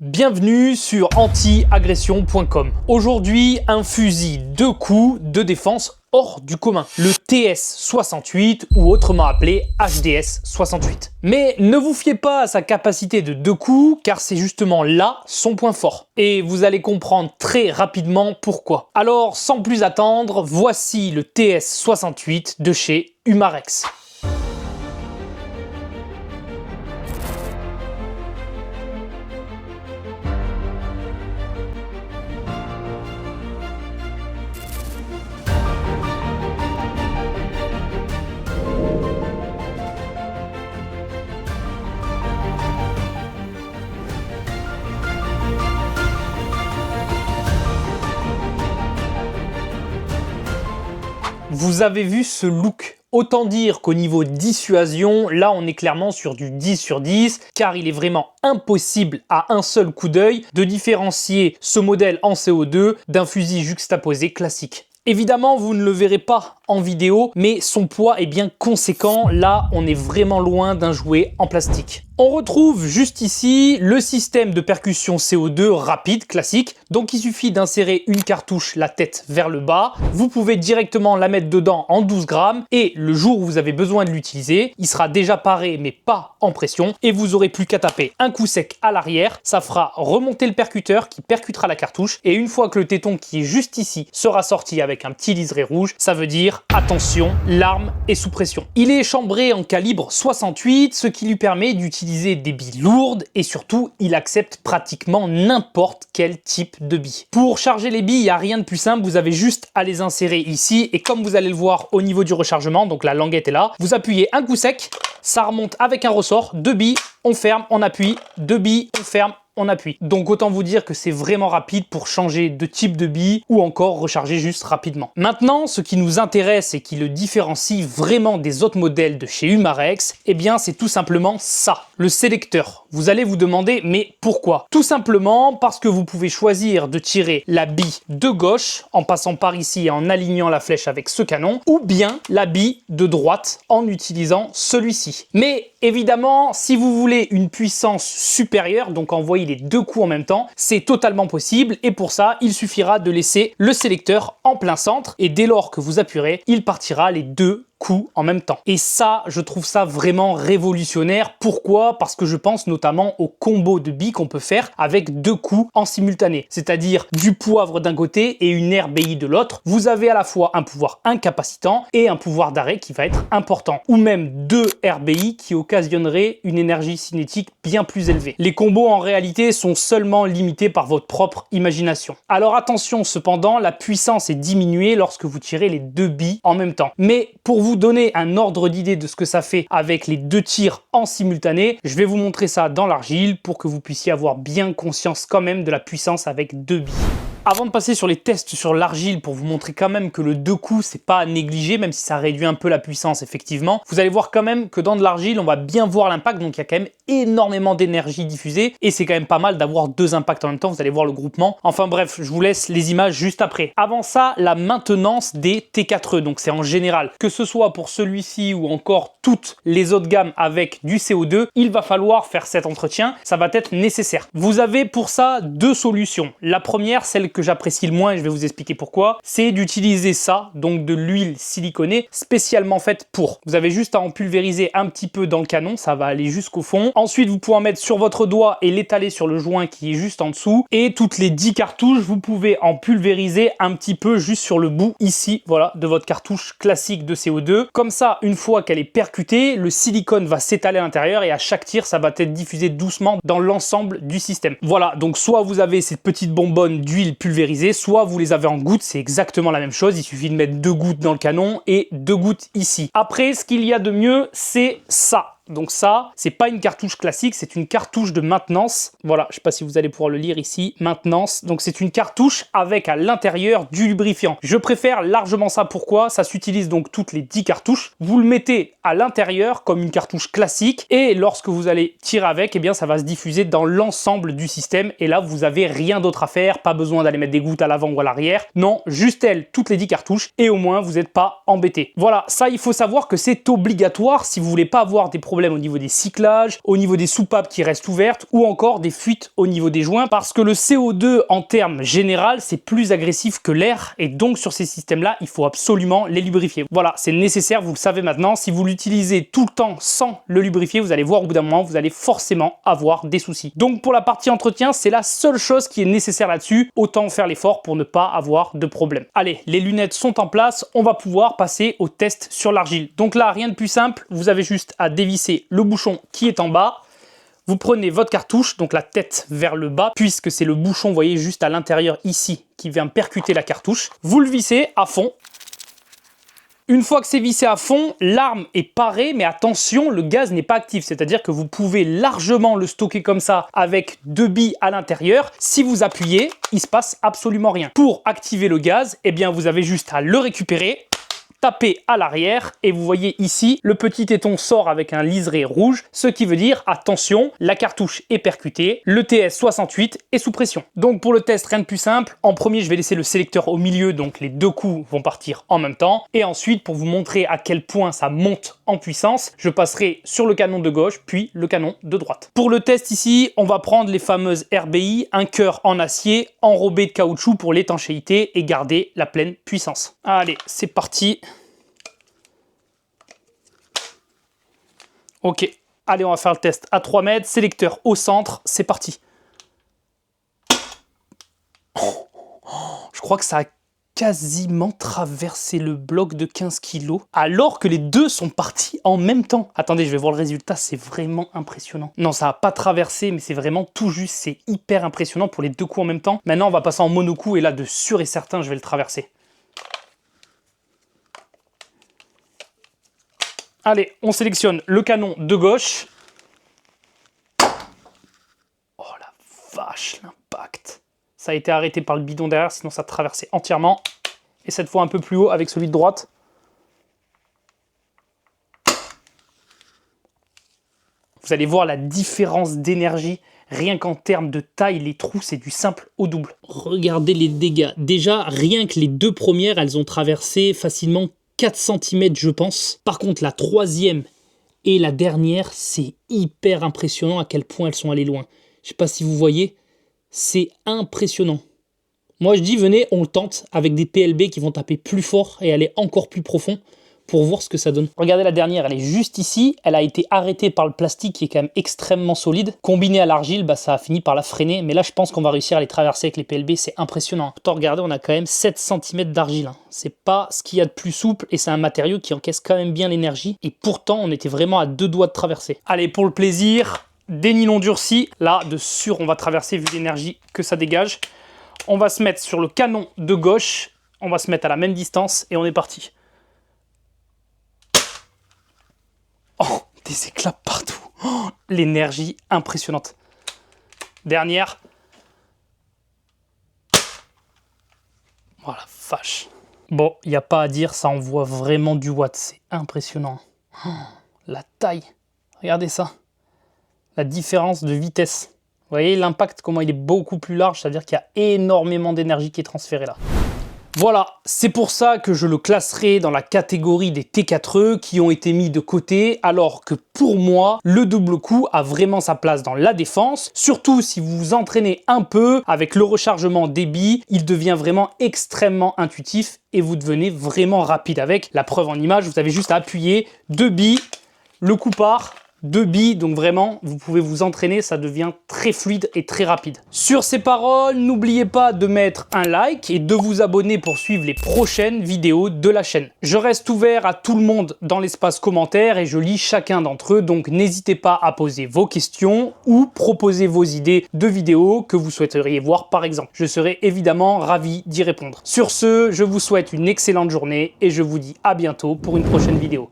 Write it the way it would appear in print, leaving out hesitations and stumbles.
Bienvenue sur antiagression.com. Aujourd'hui, un fusil 2 coups de défense hors du commun, le TS68 ou autrement appelé HDS68. Mais ne vous fiez pas à sa capacité de 2 coups car c'est justement là son point fort. Et vous allez comprendre très rapidement pourquoi. Alors sans plus attendre, voici le TS68 de chez Umarex. Vous avez vu ce look? Autant dire qu'au niveau dissuasion, là on est clairement sur du 10 sur 10 car il est vraiment impossible à un seul coup d'œil de différencier ce modèle en CO2 d'un fusil juxtaposé classique. Évidemment, vous ne le verrez pas en vidéo, mais son poids est bien conséquent. Là, on est vraiment loin d'un jouet en plastique. On retrouve juste ici le système de percussion CO2 rapide, classique. Donc, il suffit d'insérer une cartouche la tête vers le bas. Vous pouvez directement la mettre dedans en 12 grammes. Et le jour où vous avez besoin de l'utiliser, il sera déjà paré, mais pas en pression. Et vous aurez plus qu'à taper un coup sec à l'arrière. Ça fera remonter le percuteur qui percutera la cartouche. Et une fois que le téton qui est juste ici sera sorti avec un petit liseré rouge, ça veut dire attention, l'arme est sous pression. Il est chambré en calibre 68, ce qui lui permet d'utiliser des billes lourdes et surtout, il accepte pratiquement n'importe quel type de billes. Pour charger les billes, il n'y a rien de plus simple, vous avez juste à les insérer ici et comme vous allez le voir au niveau du rechargement, donc la languette est là, vous appuyez un coup sec, ça remonte avec un ressort, 2 billes, on ferme, on appuie, 2 billes, on ferme, on appuie. Donc autant vous dire que c'est vraiment rapide pour changer de type de bille ou encore recharger juste rapidement. Maintenant, ce qui nous intéresse et qui le différencie vraiment des autres modèles de chez Umarex, eh bien c'est tout simplement ça, le sélecteur. Vous allez vous demander, mais pourquoi? Tout simplement parce que vous pouvez choisir de tirer la bille de gauche en passant par ici et en alignant la flèche avec ce canon, ou bien la bille de droite en utilisant celui-ci. Mais évidemment, si vous voulez une puissance supérieure, donc envoyer les 2 coups en même temps, c'est totalement possible et pour ça, il suffira de laisser le sélecteur en plein centre et dès lors que vous appuierez, il partira les 2 coups en même temps. Et ça, je trouve ça vraiment révolutionnaire. Pourquoi? Parce que je pense notamment au combo de billes qu'on peut faire avec 2 coups en simultané. C'est-à-dire du poivre d'un côté et une RBI de l'autre. Vous avez à la fois un pouvoir incapacitant et un pouvoir d'arrêt qui va être important. Ou même 2 RBI qui occasionneraient une énergie cinétique bien plus élevée. Les combos en réalité sont seulement limités par votre propre imagination. Alors attention cependant, la puissance est diminuée lorsque vous tirez les 2 billes en même temps. Mais pour vous donner un ordre d'idée de ce que ça fait avec les 2 tirs en simultané, je vais vous montrer ça dans l'argile pour que vous puissiez avoir bien conscience quand même de la puissance avec 2 billes. Avant de passer sur les tests sur l'argile pour vous montrer quand même que le 2 coups c'est pas à négliger, même si ça réduit un peu la puissance effectivement, vous allez voir quand même que dans de l'argile on va bien voir l'impact, donc il y a quand même énormément d'énergie diffusée et c'est quand même pas mal d'avoir 2 impacts en même temps, vous allez voir le groupement. Enfin bref, je vous laisse les images juste après. Avant ça, la maintenance des T4E, donc c'est en général, que ce soit pour celui-ci ou encore toutes les autres gammes avec du CO2, il va falloir faire cet entretien, ça va être nécessaire. Vous avez pour ça 2 solutions. La première, celle que j'apprécie le moins et je vais vous expliquer pourquoi, c'est d'utiliser ça, donc de l'huile siliconée spécialement faite pour. Vous avez juste à en pulvériser un petit peu dans le canon, ça va aller jusqu'au fond. Ensuite, vous pouvez en mettre sur votre doigt et l'étaler sur le joint qui est juste en dessous. Et toutes les 10 cartouches, vous pouvez en pulvériser un petit peu juste sur le bout ici, voilà, de votre cartouche classique de CO2. Comme ça, une fois qu'elle est percutée, le silicone va s'étaler à l'intérieur et à chaque tir, ça va être diffusé doucement dans l'ensemble du système. Voilà, donc soit vous avez cette petite bonbonne d'huile pulvérisée, soit vous les avez en gouttes, c'est exactement la même chose, il suffit de mettre 2 gouttes dans le canon et 2 gouttes ici. Après, ce qu'il y a de mieux, c'est ça. Donc ça, c'est pas une cartouche classique, c'est une cartouche de maintenance. Voilà, je sais pas si vous allez pouvoir le lire ici, maintenance. Donc c'est une cartouche avec à l'intérieur du lubrifiant. Je préfère largement ça. Pourquoi? Ça s'utilise donc toutes les 10 cartouches. Vous le mettez à l'intérieur comme une cartouche classique et lorsque vous allez tirer avec, eh bien ça va se diffuser dans l'ensemble du système et là vous avez rien d'autre à faire, pas besoin d'aller mettre des gouttes à l'avant ou à l'arrière. Non, juste elle, toutes les 10 cartouches et au moins vous n'êtes pas embêté. Voilà, ça il faut savoir que c'est obligatoire si vous voulez pas avoir des problèmes problèmes au niveau des cyclages, au niveau des soupapes qui restent ouvertes ou encore des fuites au niveau des joints parce que le CO2 en termes général c'est plus agressif que l'air et donc sur ces systèmes-là, il faut absolument les lubrifier. Voilà, c'est nécessaire, vous le savez maintenant. Si vous l'utilisez tout le temps sans le lubrifier, vous allez voir au bout d'un moment, vous allez forcément avoir des soucis. Donc pour la partie entretien, c'est la seule chose qui est nécessaire là-dessus. Autant faire l'effort pour ne pas avoir de problème. Allez, les lunettes sont en place, on va pouvoir passer au test sur l'argile. Donc là, rien de plus simple, vous avez juste à dévisser le bouchon qui est en bas. Vous prenez votre cartouche, donc la tête vers le bas, puisque c'est le bouchon, vous voyez, juste à l'intérieur ici, qui vient percuter la cartouche. Vous le vissez à fond. Une fois que c'est vissé à fond, l'arme est parée, mais attention, le gaz n'est pas actif. C'est-à-dire que vous pouvez largement le stocker comme ça avec 2 billes à l'intérieur. Si vous appuyez, il ne se passe absolument rien. Pour activer le gaz, eh bien, vous avez juste à le récupérer, taper à l'arrière et vous voyez ici, le petit téton sort avec un liseré rouge, ce qui veut dire, attention, la cartouche est percutée, le TS68 est sous pression. Donc pour le test, rien de plus simple. En premier, je vais laisser le sélecteur au milieu, donc les deux coups vont partir en même temps. Et ensuite, pour vous montrer à quel point ça monte en puissance, je passerai sur le canon de gauche, puis le canon de droite. Pour le test ici, on va prendre les fameuses RBI, un cœur en acier, enrobé de caoutchouc pour l'étanchéité et garder la pleine puissance. Allez, c'est parti. Ok, allez, on va faire le test à 3 mètres, sélecteur au centre, c'est parti. Je crois que ça a quasiment traversé le bloc de 15 kg, alors que les deux sont partis en même temps. Attendez, je vais voir le résultat, c'est vraiment impressionnant. Non, ça n'a pas traversé, mais c'est vraiment tout juste, c'est hyper impressionnant pour les deux coups en même temps. Maintenant, on va passer en monocoup, et là, de sûr et certain, je vais le traverser. Allez, on sélectionne le canon de gauche. Oh la vache, l'impact. Ça a été arrêté par le bidon derrière, sinon ça traversait entièrement. Et cette fois un peu plus haut avec celui de droite. Vous allez voir la différence d'énergie. Rien qu'en termes de taille, les trous, c'est du simple au double. Regardez les dégâts. Déjà, rien que les deux premières, elles ont traversé facilement 4 cm, je pense. Par contre, la troisième et la dernière, c'est hyper impressionnant à quel point elles sont allées loin. Je sais pas si vous voyez, c'est impressionnant. Moi, je dis, venez, on le tente avec des PLB qui vont taper plus fort et aller encore plus profond pour voir ce que ça donne. Regardez la dernière, elle est juste ici. Elle a été arrêtée par le plastique qui est quand même extrêmement solide. Combiné à l'argile, bah, ça a fini par la freiner. Mais là, je pense qu'on va réussir à les traverser avec les PLB. C'est impressionnant. Pourtant, regardez, on a quand même 7 cm d'argile. Hein. C'est pas ce qu'il y a de plus souple et c'est un matériau qui encaisse quand même bien l'énergie. Et pourtant, on était vraiment à 2 doigts de traverser. Allez, pour le plaisir, des nylons durcis. Là, de sûr, on va traverser vu l'énergie que ça dégage. On va se mettre sur le canon de gauche. On va se mettre à la même distance et on est parti. Oh, des éclats partout. Oh, l'énergie impressionnante. Dernière. Voilà, vache. Bon, il n'y a pas à dire, ça envoie vraiment du watt. C'est impressionnant. Oh, la taille. Regardez ça. La différence de vitesse. Vous voyez l'impact, comment il est beaucoup plus large. C'est-à-dire qu'il y a énormément d'énergie qui est transférée là. Voilà, c'est pour ça que je le classerai dans la catégorie des T4E qui ont été mis de côté, alors que pour moi, le double coup a vraiment sa place dans la défense. Surtout si vous vous entraînez un peu avec le rechargement des billes, il devient vraiment extrêmement intuitif et vous devenez vraiment rapide avec. La preuve en image, vous avez juste à appuyer, 2 billes, le coup part. 2 billes, donc vraiment, vous pouvez vous entraîner, ça devient très fluide et très rapide. Sur ces paroles, n'oubliez pas de mettre un like et de vous abonner pour suivre les prochaines vidéos de la chaîne. Je reste ouvert à tout le monde dans l'espace commentaire et je lis chacun d'entre eux, donc n'hésitez pas à poser vos questions ou proposer vos idées de vidéos que vous souhaiteriez voir par exemple. Je serai évidemment ravi d'y répondre. Sur ce, je vous souhaite une excellente journée et je vous dis à bientôt pour une prochaine vidéo.